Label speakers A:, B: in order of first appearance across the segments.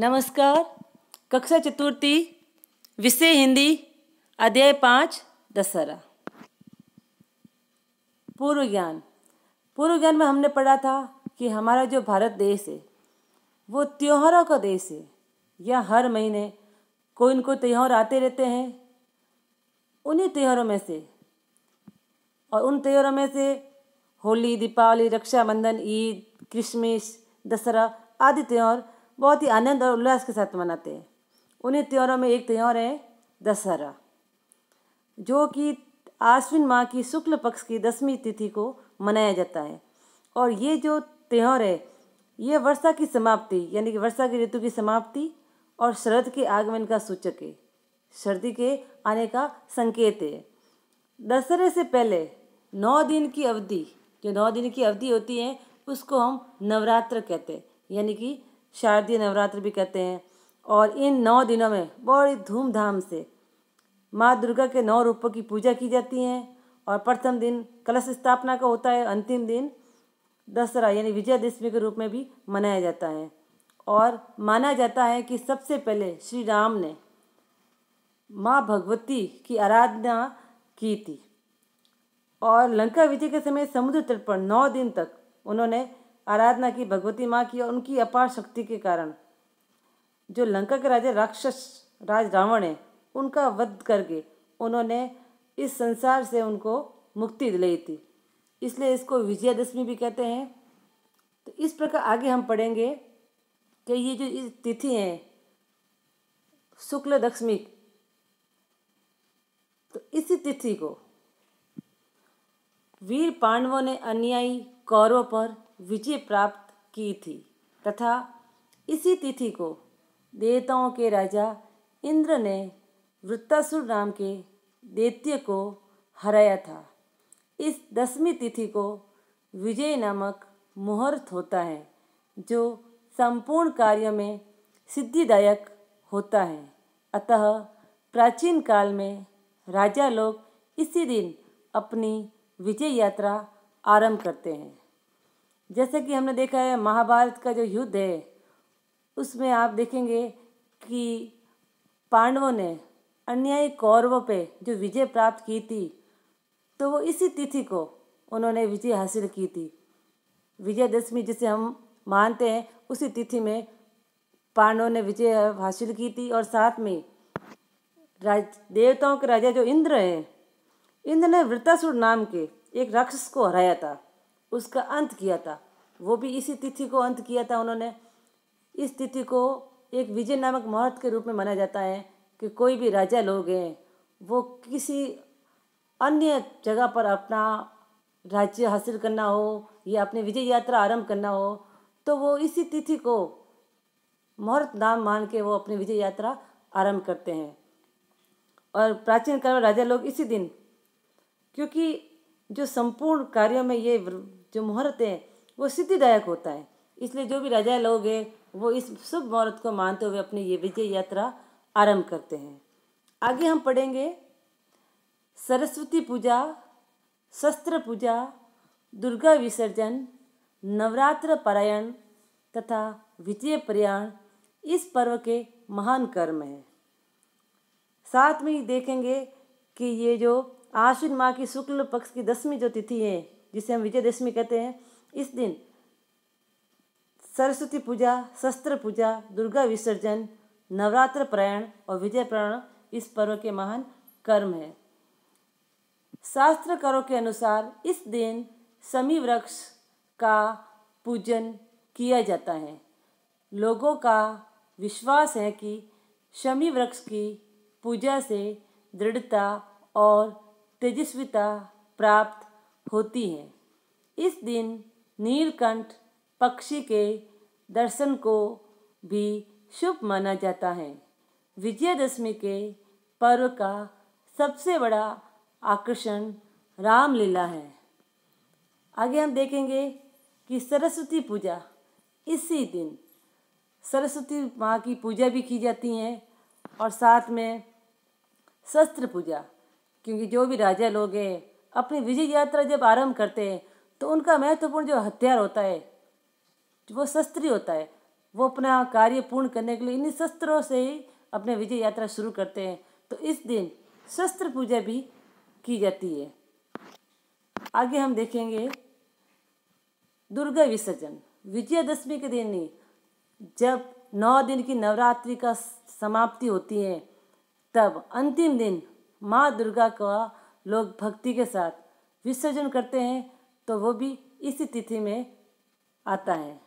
A: नमस्कार। कक्षा चतुर्थी, विषय हिंदी, अध्याय 5 दशहरा। पूर्व ज्ञान में हमने पढ़ा था कि हमारा जो भारत देश है वो त्योहारों का देश है। यह हर महीने कोई न कोई त्यौहार आते रहते हैं। उन्हीं त्योहारों में से होली, दीपावली, रक्षाबंधन, ईद, क्रिसमस, दशहरा आदि त्यौहार बहुत ही आनंद और उल्लास के साथ मनाते हैं। उन्हीं त्योहारों में एक त्यौहार है दशहरा, जो कि आश्विन माह की शुक्ल पक्ष की 10वीं तिथि को मनाया जाता है। और ये जो त्यौहार है ये वर्षा की समाप्ति यानी कि वर्षा की ऋतु की समाप्ति और शरद के आगमन का सूचक है, सर्दी के आने का संकेत है। दशहरे से पहले 9 दिन की अवधि होती है उसको हम नवरात्र कहते हैं, यानी कि शारदीय नवरात्र भी कहते हैं। और इन 9 दिनों में बड़ी धूमधाम से माँ दुर्गा के 9 रूपों की पूजा की जाती है। और प्रथम दिन कलश स्थापना का होता है, अंतिम दिन दशहरा यानी विजयदशमी के रूप में भी मनाया जाता है। और माना जाता है कि सबसे पहले श्री राम ने माँ भगवती की आराधना की थी और लंका विजय के समय समुद्र तट पर 9 दिन तक उन्होंने आराधना की भगवती माँ की। और उनकी अपार शक्ति के कारण जो लंका के राजा राज रावण है उनका वध करके उन्होंने इस संसार से उनको मुक्ति दिलाई थी, इसलिए इसको विजयदशमी भी कहते हैं। तो इस प्रकार आगे हम पढ़ेंगे कि ये जो इस तिथि है शुक्ल दशमी, तो इसी तिथि को वीर पांडवों ने अन्यायी कौरवों पर विजय प्राप्त की थी तथा इसी तिथि को देवताओं के राजा इंद्र ने वृत्तासुर नाम के दैत्य को हराया था। इस 10वीं तिथि को विजय नामक मुहूर्त होता है जो संपूर्ण कार्यों में सिद्धिदायक होता है। अतः प्राचीन काल में राजा लोग इसी दिन अपनी विजय यात्रा आरंभ करते हैं। जैसे कि हमने देखा है महाभारत का जो युद्ध है उसमें आप देखेंगे कि पांडवों ने अन्यायी कौरवों पे जो विजय प्राप्त की थी तो वो इसी तिथि को उन्होंने विजय हासिल की थी। विजयदशमी जिसे हम मानते हैं उसी तिथि में पांडवों ने विजय हासिल की थी। और साथ में देवताओं के राजा जो इंद्र हैं, इंद्र ने वृत्तासुर नाम के एक राक्षस को हराया था, उसका अंत किया था। वो भी इसी तिथि को अंत किया था उन्होंने। इस तिथि को एक विजय नामक मुहूर्त के रूप में माना जाता है कि कोई भी राजा लोग हैं वो किसी अन्य जगह पर अपना राज्य हासिल करना हो या अपनी विजय यात्रा आरंभ करना हो तो वो इसी तिथि को मुहूर्त नाम मान के वो अपनी विजय यात्रा आरंभ करते हैं। और प्राचीन काल में राजा लोग इसी दिन, क्योंकि जो संपूर्ण कार्यों में ये जो मुहूर्त है वो सिद्धिदायक होता है, इसलिए जो भी राजा लोग हैं वो इस शुभ मुहूर्त को मानते हुए अपनी ये विजय यात्रा आरंभ करते हैं। आगे हम पढ़ेंगे सरस्वती पूजा, शस्त्र पूजा, दुर्गा विसर्जन, नवरात्र पारायण तथा विजय प्रयाण इस पर्व के महान कर्म हैं। साथ में ही देखेंगे कि ये जो आश्विन माह की शुक्ल पक्ष की 10वीं जो तिथि है जिसे हम विजयदशमी कहते हैं, इस दिन सरस्वती पूजा, शस्त्र पूजा, दुर्गा विसर्जन, नवरात्र पारायण और विजय प्रयाण इस पर्व के महान कर्म है। शास्त्रकारों के अनुसार इस दिन शमी वृक्ष का पूजन किया जाता है। लोगों का विश्वास है कि शमी वृक्ष की पूजा से दृढ़ता और तेजस्विता प्राप्त होती है। इस दिन नीलकंठ पक्षी के दर्शन को भी शुभ माना जाता है। विजयदशमी के पर्व का सबसे बड़ा आकर्षण रामलीला है। आगे हम देखेंगे कि सरस्वती पूजा, इसी दिन सरस्वती माँ की पूजा भी की जाती है। और साथ में शस्त्र पूजा, क्योंकि जो भी राजा लोग हैं अपनी विजय यात्रा जब आरंभ करते हैं तो उनका महत्वपूर्ण जो हथियार होता है वो शस्त्र ही होता है। वो अपना कार्य पूर्ण करने के लिए इन्हीं शस्त्रों से ही अपने विजय यात्रा शुरू करते हैं। तो इस दिन शस्त्र पूजा भी की जाती है। आगे हम देखेंगे दुर्गा विसर्जन। विजयदशमी के दिन ही जब 9 दिन की नवरात्रि का समाप्ति होती है, तब अंतिम दिन माँ दुर्गा का लोग भक्ति के साथ विसर्जन करते हैं। तो वो भी इसी तिथि में आता है।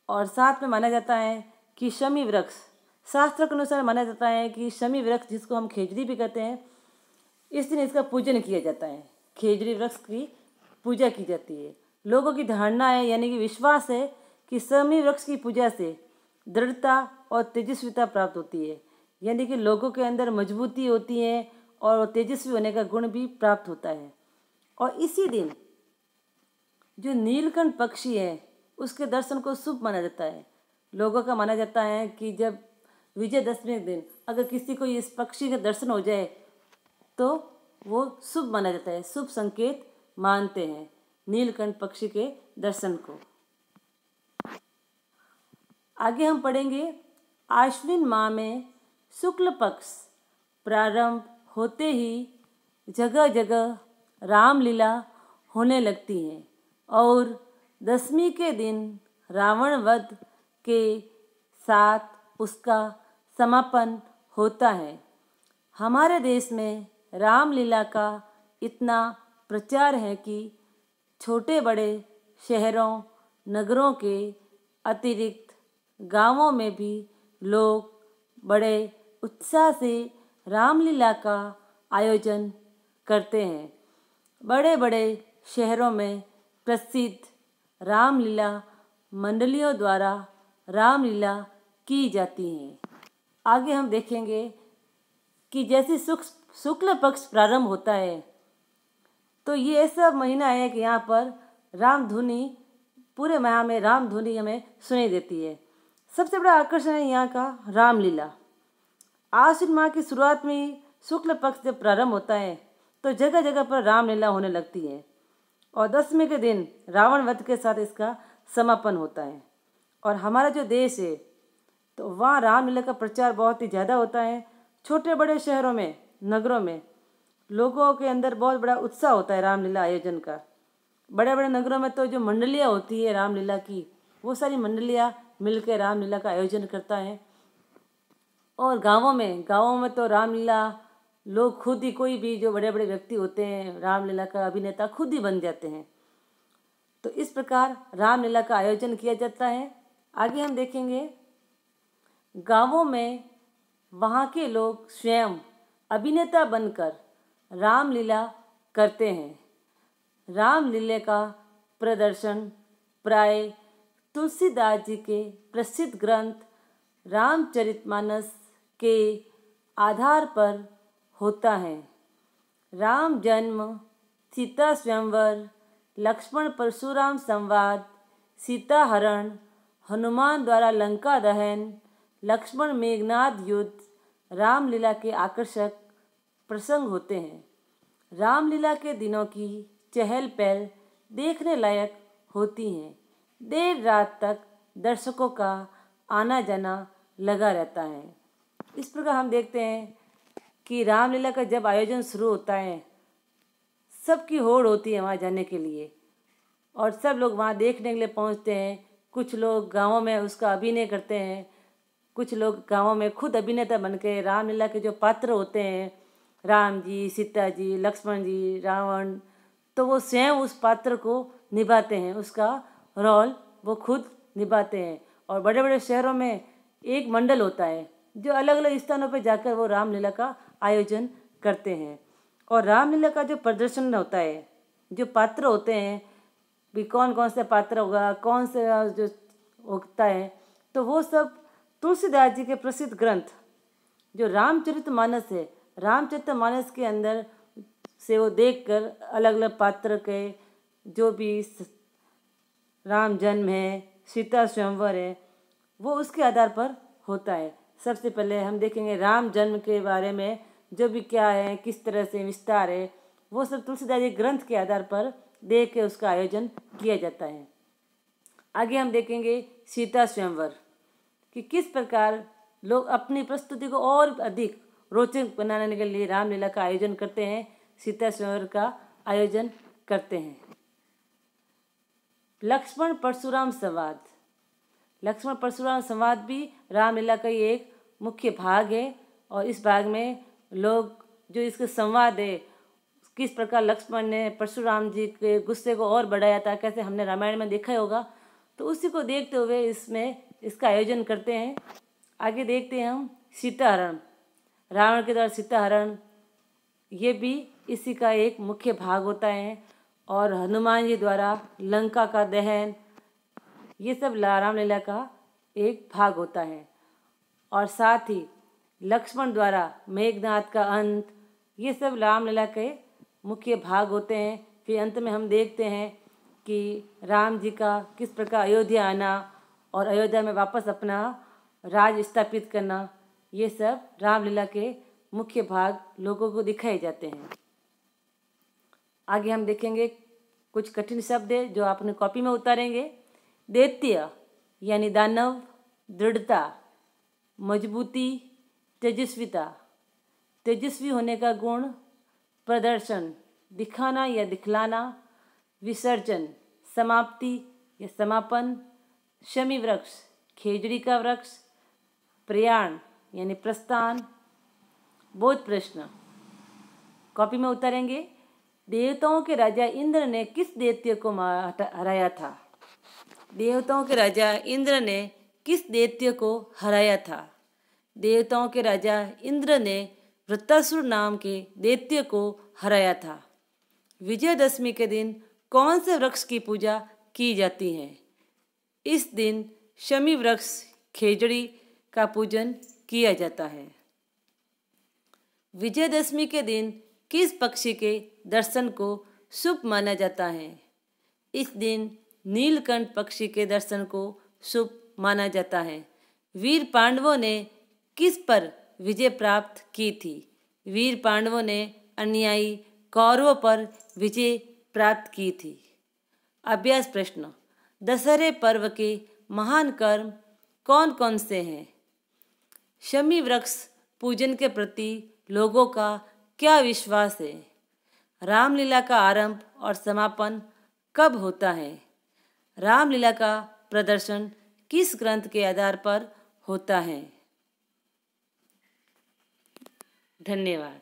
A: और साथ में माना जाता है कि शमी वृक्ष, शास्त्र के अनुसार माना जाता है कि शमी वृक्ष, जिसको हम खेजड़ी भी कहते हैं, इस दिन इसका पूजन किया जाता है। खेजड़ी वृक्ष की पूजा की जाती है। लोगों की धारणा है, यानी कि विश्वास है कि शमी वृक्ष की पूजा से दृढ़ता और तेजस्विता प्राप्त होती है, यानी कि लोगों के अंदर मजबूती होती है और तेजस्वी होने का गुण भी प्राप्त होता है। और इसी दिन जो नीलकंठ पक्षी है उसके दर्शन को शुभ माना जाता है। लोगों का माना जाता है कि जब विजयदशमी के दिन अगर किसी को इस पक्षी का दर्शन हो जाए तो वो शुभ माना जाता है, शुभ संकेत मानते हैं नीलकंठ पक्षी के दर्शन को। आगे हम पढ़ेंगे आश्विन माह में शुक्ल पक्ष प्रारंभ होते ही जगह जगह रामलीला होने लगती है और दशमी के दिन रावण वध के साथ उसका समापन होता है। हमारे देश में रामलीला का इतना प्रचार है कि छोटे बड़े शहरों नगरों के अतिरिक्त गांवों में भी लोग बड़े उत्साह से रामलीला का आयोजन करते हैं। बड़े बड़े शहरों में प्रसिद्ध रामलीला मंडलियों द्वारा रामलीला की जाती हैं। आगे हम देखेंगे कि जैसे शुक्ल पक्ष प्रारंभ होता है तो ये ऐसा महीना है कि यहाँ पर रामधुनी, पूरे माह में रामधुनी हमें सुनाई देती है। सबसे बड़ा आकर्षण है यहाँ का रामलीला। आश्विन माह की शुरुआत में शुक्ल पक्ष जब प्रारंभ होता है तो जगह जगह पर रामलीला होने लगती है और दशमी के दिन रावण वध के साथ इसका समापन होता है। और हमारा जो देश है तो वहाँ रामलीला का प्रचार बहुत ही ज़्यादा होता है। छोटे बड़े शहरों में नगरों में लोगों के अंदर बहुत बड़ा उत्साह होता है रामलीला आयोजन का। बड़े बड़े नगरों में तो जो मंडलियाँ होती है रामलीला की, वो सारी मंडलियाँ मिलकर रामलीला का आयोजन करता है। और गांवों में तो रामलीला लोग खुद ही, कोई भी जो बड़े बड़े व्यक्ति होते हैं रामलीला का अभिनेता खुद ही बन जाते हैं। तो इस प्रकार रामलीला का आयोजन किया जाता है। आगे हम देखेंगे गांवों में वहाँ के लोग स्वयं अभिनेता बनकर रामलीला करते हैं। रामलीला का प्रदर्शन प्राय तुलसीदास जी के प्रसिद्ध ग्रंथ रामचरितमानस के आधार पर होता है। राम जन्म, सीता स्वयंवर, लक्ष्मण परशुराम संवाद, सीता हरण, हनुमान द्वारा लंका दहन, लक्ष्मण मेघनाद युद्ध रामलीला के आकर्षक प्रसंग होते हैं। रामलीला के दिनों की चहल पहल देखने लायक होती हैं। देर रात तक दर्शकों का आना जाना लगा रहता है। इस प्रकार हम देखते हैं कि रामलीला का जब आयोजन शुरू होता है सबकी होड़ होती है वहाँ जाने के लिए और सब लोग वहाँ देखने के लिए पहुँचते हैं। कुछ लोग गाँवों में उसका अभिनय करते हैं, कुछ लोग गाँवों में खुद अभिनेता बन के रामलीला के जो पात्र होते हैं, राम जी, सीता जी, लक्ष्मण जी, रावण, तो वो स्वयं उस पात्र को निभाते हैं, उसका रोल वो खुद निभाते हैं। और बड़े बड़े शहरों में एक मंडल होता है जो अलग अलग स्थानों पर जाकर वो रामलीला का आयोजन करते हैं। और रामलीला का जो प्रदर्शन होता है, जो पात्र होते हैं, भी कौन कौन से पात्र होगा, कौन से जो होता है, तो वो सब तुलसीदास जी के प्रसिद्ध ग्रंथ जो रामचरितमानस है, रामचरितमानस के अंदर से वो देखकर अलग अलग पात्र के जो भी राम जन्म है, सीता स्वयंवर है, वो उसके आधार पर होता है। सबसे पहले हम देखेंगे राम जन्म के बारे में जो भी क्या है, किस तरह से विस्तार है, वो सब तुलसीदास जी ग्रंथ के आधार पर देख के उसका आयोजन किया जाता है। आगे हम देखेंगे सीता स्वयंवर कि किस प्रकार लोग अपनी प्रस्तुति को और अधिक रोचक बनाने के लिए रामलीला का आयोजन करते हैं, सीता स्वयंवर का आयोजन करते हैं। लक्ष्मण परशुराम संवाद। लक्ष्मण परशुराम संवाद भी रामलीला का ही एक मुख्य भाग है और इस भाग में लोग जो इसके संवाद है, किस प्रकार लक्ष्मण ने परशुराम जी के गुस्से को और बढ़ाया था, कैसे हमने रामायण में देखा ही होगा, तो उसी को देखते हुए इसमें इसका आयोजन करते हैं। आगे देखते हैं हम सीता हरण। रावण के द्वारा सीता हरण, ये भी इसी का एक मुख्य भाग होता है। और हनुमान जी द्वारा लंका का दहन, ये सब रामलीला का एक भाग होता है। और साथ ही लक्ष्मण द्वारा मेघनाद का अंत, ये सब रामलीला के मुख्य भाग होते हैं। फिर अंत में हम देखते हैं कि राम जी का किस प्रकार अयोध्या आना और अयोध्या में वापस अपना राज स्थापित करना, ये सब रामलीला के मुख्य भाग लोगों को दिखाए जाते हैं। आगे हम देखेंगे कुछ कठिन शब्द है जो आपने कॉपी में उतारेंगे। दैत्य यानी दानव, दृढ़ता, मजबूती, तेजस्विता, तेजस्वी होने का गुण, प्रदर्शन, दिखाना या दिखलाना, विसर्जन, समाप्ति या समापन, शमी वृक्ष, खेजड़ी का वृक्ष, प्रयाण यानी प्रस्थान। बोध प्रश्न कॉपी में उतारेंगे। देवताओं के राजा इंद्र ने किस दैत्य को हराया था? देवताओं के राजा इंद्र ने किस दैत्य को हराया था? देवताओं के राजा इंद्र ने वृत्तासुर नाम के दैत्य को हराया था। विजयदशमी के दिन कौन से वृक्ष की पूजा की जाती है? इस दिन शमी वृक्ष खेजड़ी का पूजन किया जाता है। विजयदशमी के दिन किस पक्षी के दर्शन को शुभ माना जाता है? इस दिन नीलकंठ पक्षी के दर्शन को शुभ माना जाता है। वीर पांडवों ने किस पर विजय प्राप्त की थी? वीर पांडवों ने अन्यायी कौरवों पर विजय प्राप्त की थी। अभ्यास प्रश्न, दशहरे पर्व के महान कर्म कौन कौन से हैं? शमी वृक्ष पूजन के प्रति लोगों का क्या विश्वास है? रामलीला का आरंभ और समापन कब होता है? रामलीला का प्रदर्शन किस ग्रंथ के आधार पर होता है? धन्यवाद।